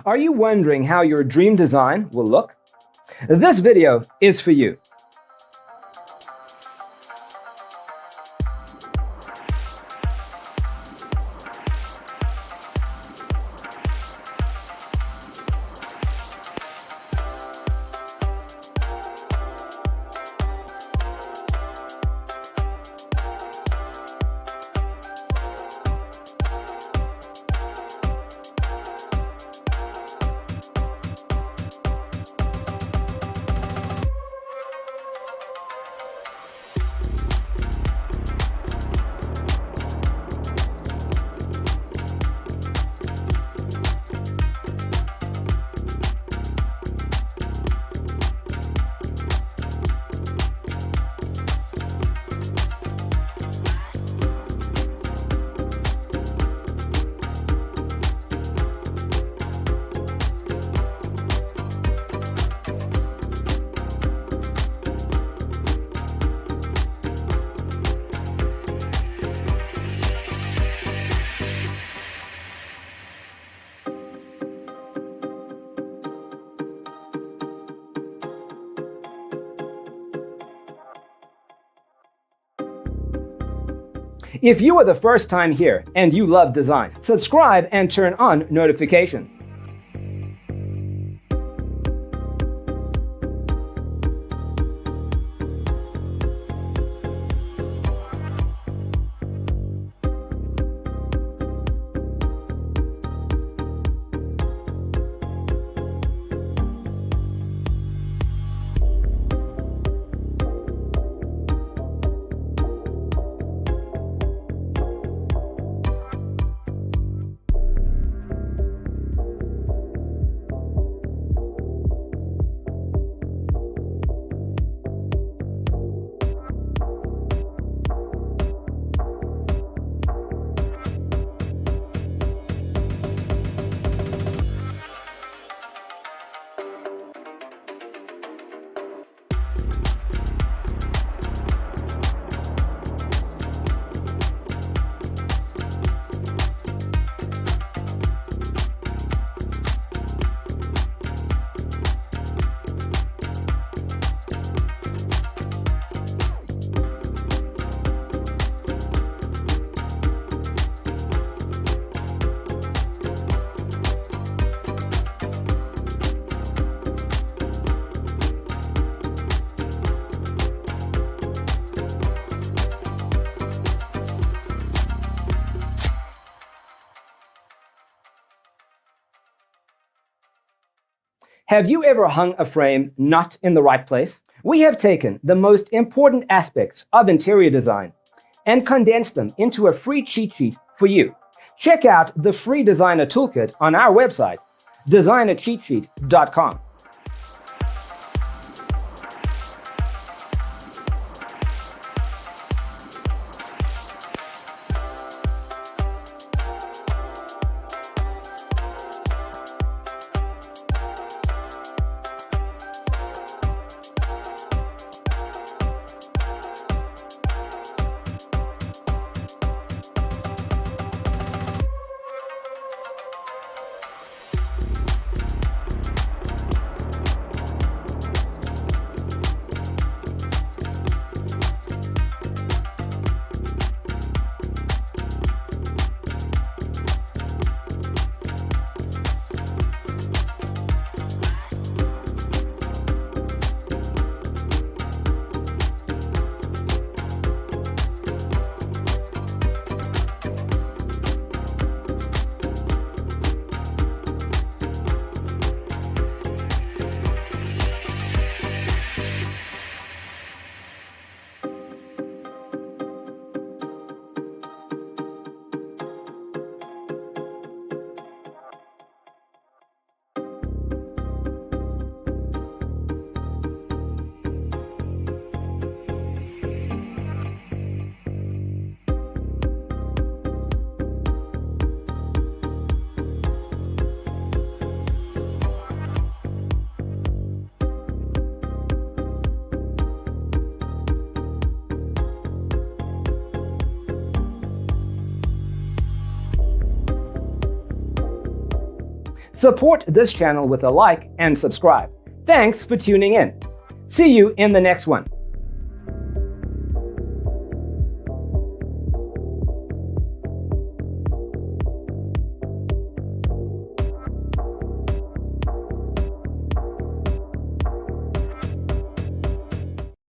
Are you wondering how your dream design will look? This video is for you. If you are the first time here and you love design, subscribe and turn on notifications. Have you ever hung a frame not in the right place? We have taken the most important aspects of interior design and condensed them into a free cheat sheet for you. Check out the free designer toolkit on our website, designercheatsheet.com. Support this channel with a like and subscribe. Thanks for tuning in. See you in the next one.